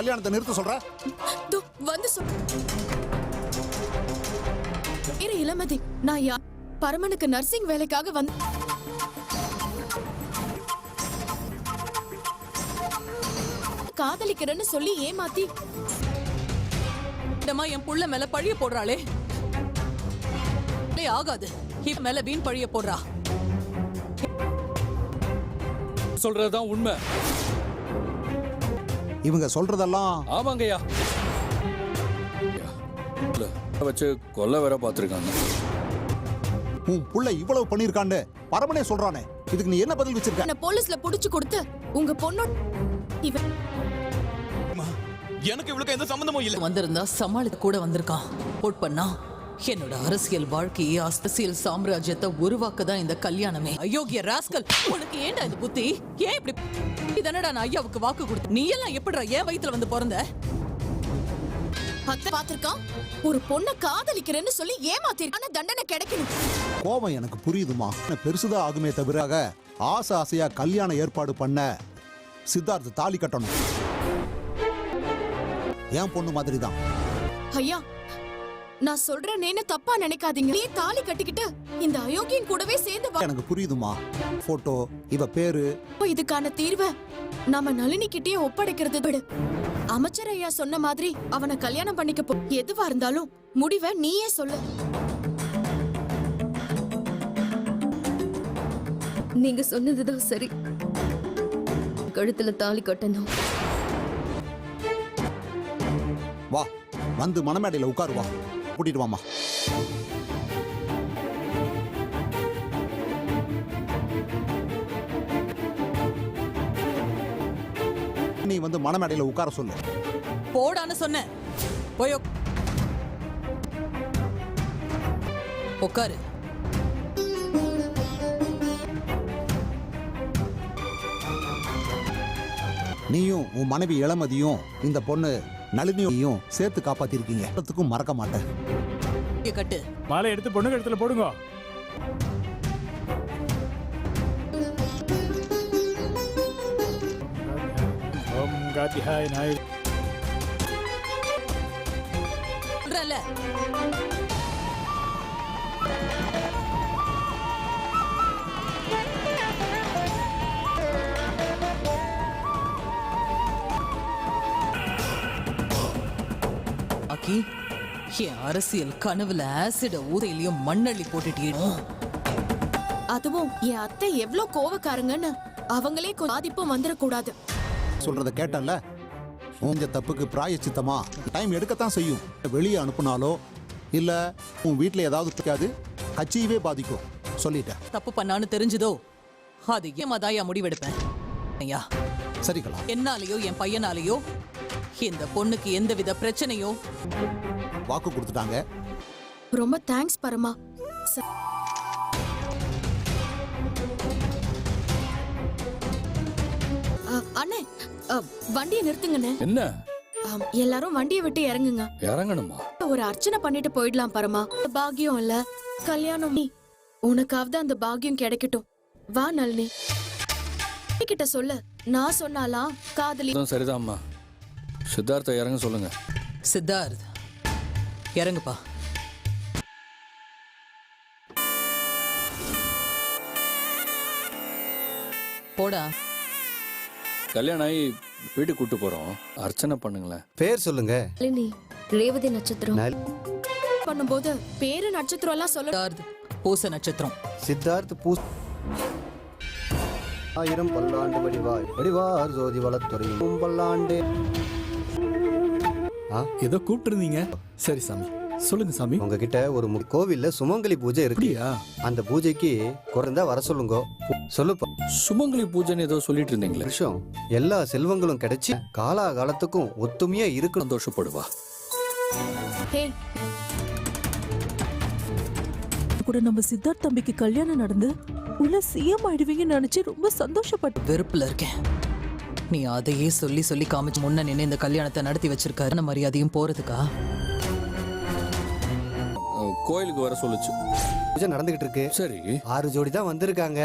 கல்யாணத்தை நிறுத்த சொல்ற? வந்து இரு இளமதி, நான் யார்? பரமனுக்கு நர்சிங் வேலைக்காக வந்து காதலிக்கிறேன்னு சொல்லி ஏமாத்தி என் புள்ள மேல பழிய போடுறாளே. ஆகாது, இப்ப மேல வீண் பழிய போடுறா. சொல்றதுதான் உண்மை. இவங்க சொல்றதெல்லாம் ஆமாங்கய்யா. வச்சு கொல்ல வேற பாத்துருக்காங்க. உன் புள்ள இவ்வளவு பண்ணிருக்கான்னு பரமனே சொல்றானே, இதுக்கு நீ என்ன பதில் வச்சிருக்க? போலீஸ்ல புடிச்சு கொடுத்து உங்க பொண்ணு எனக்கு இவளுக்கு எந்த சம்பந்தமும் இல்ல. வந்திருந்தா சமாளிக்க கூட வந்திருக்கான். போட் பண்ணா என்னோட அரசியல் வாழ்க்கையை, அரசியல் சாம்ராஜ்யத்தை உருவாக்க தான் இந்த கல்யாணமே. அயோக்கிய ராஸ்கல், உனக்கு ஏன்டா இது புத்தி? ஏன் இப்படி? இதனடா நான் ஐயாவுக்கு வாக்கு கொடுத்த. நீ எல்லாம் எப்படிடா ஏன் வயித்துல வந்து பிறந்த? பாத்திருக்கான், ஒரு பொண்ணை காதலிக்கிறேன்னு சொல்லி ஏமாத்திருக்கான தண்டனை கிடைக்கணும். கோபம் எனக்கு புரியுதுமா. பெருசுதான் ஆகுமே தவிர ஆசை ஆசையா கல்யாண ஏற்பாடு பண்ண சித்தார்த்த தாலி கட்டணும். ஏன் பொண்ணு மாதிரி தான். ஐயா, நான் சொல்றேன்னு தப்பா நினைக்காதீங்க. நீ தாலி கட்டிக்கிட்டு இந்த அயோக்கியன் கூடவே சேர்ந்து எனக்கு புரியுதுமா. போட்டோ, இவ பேரு, இதுக்கான தீர்வை நாம நளினி கிட்டே ஒப்படைக்கிறது விடு. அமைச்சர் ஐயா சொன்ன மாதிரி அவனை கல்யாணம் பண்ணிக்க போ. எதுவா இருந்தாலும் முடிவை நீயே சொல்லு. நீங்க சொன்னதுதான் சரி. கழுத்துல தாலி கட்டணும். வா, வந்து மணமேடையில உட்காருவா. கூட்டிட்டு வாமா. நீ வந்து மணமேடையில உட்கார சொல்லு. போடான்னு சொன்ன. போய் உட்காரு. நீயும் உன் மனைவி இளமதியும் இந்த பொண்ணு நளினியும் சேர்த்து காப்பாத்திருக்கீங்க. மறக்க மாட்டேன். கட்டு மாலை எடுத்து பொண்ணு கழுத்துல போடுங்க. ஓம் காத்தியாய நாய. சொல்றல ஆக்கி என் அரசியல் கனவுல ஆசிட ஊதையிலையும் மண்ணள்ளி போட்டுட்டீடும். அதுவும் என் அத்தை எவ்வளவு கோவக்காரங்கன்னு அவங்களே பாதிப்பும் வந்துடக்கூடாது. சொல்றத கேட்டல. உங்க தப்புக்கு பிராயச்சித்தமா டைம் எடுக்கத்தான் செய்யும். வெளியே அனுப்புனாலோ இல்ல உன் வீட்டுல ஏதாவது பிடிக்காது, கட்சியவே பாதிக்கும். சொல்லிட்டேன். தப்பு பண்ணான்னு தெரிஞ்சதோ அது ஏமாதாயா முடிவெடுப்பேன். ஐயா, சரிங்களா? என்னாலேயோ என் பையனாலேயோ இந்த பொண்ணுக்கு எந்தவித பிரச்சனையோ. வாக்கு கொடுத்துட்டாங்க. ரொம்ப தேங்க்ஸ் பரமா. அண்ணே, வண்டியை நிறுத்துங்கண்ணே. என்ன? எல்லாரும் வண்டியை விட்டு இறங்குங்க. இறங்கணுமா? ஒரு அர்ச்சனை பண்ணிட்டு போயிடலாம் பரமா. பாக்கியம் இல்ல கல்யாணம், நீ உனக்காவது அந்த பாக்கியம் கிடைக்கட்டும். வா நளினி கிட்ட சொல்ல. நான் சொன்னாலாம் காதலி. சரிதான்மா. சித்தார்த்த இறங்க சொல்லுங்க. சித்தார்த் இறங்குப்பா. போடா. கல்யாணம் ஆகி வீட்டுக்கு கூட்டு போறோம். அர்ச்சனை பண்ணுங்களேன். பேர் சொல்லுங்க. நளினி, ரேவதி நட்சத்திரம். பண்ணும்போது பேரு நட்சத்திரம் எல்லாம் சொல்ல. சித்தார்த் பூச நட்சத்திரம். சித்தார்த் பூஸ். ஆயிரம் பல்லாண்டு வடிவாய் வடிவார் ஜோதி வளத்துறையும் பல்லாண்டு. ஏதோ கூப்பிட்டு இருந்தீங்க. சரி சாமி, சொல்லுங்க சாமி. உங்ககிட்ட ஒரு கோவில்ல சுமங்கலி பூஜை இருக்கு. அந்த பூஜைக்கு குறைந்தா வர சொல்லுங்க. சொல்லுப்பா. சுமங்கலி பூஜைன்னு ஏதோ சொல்லிட்டு இருந்தீங்களே. வருஷம் எல்லா செல்வங்களும் கிடைச்சி காலா காலத்துக்கும் ஒத்துமையா இருக்கு. சந்தோஷப்படுவா. கூட நம்ம சித்தார்த் தம்பிக்கு கல்யாணம் நடந்து உள்ள சிஎம் ஆயிடுவீங்கன்னு நினைச்சு ரொம்ப சந்தோஷப்பட்டு. வெறுப்புல இருக்கேன். நீ அதையே சொல்லி சொல்லி காமிச்சு முன்ன நின்று இந்த கல்யாணத்தை நடத்தி வச்சிருக்க. மரியாதையும் போறதுக்கா? கோயிலுக்கு வர சொல்லுச்சு. பூஜை நடந்துகிட்டு இருக்கு. சரி, 6 ஜோடி தான் வந்திருக்காங்க.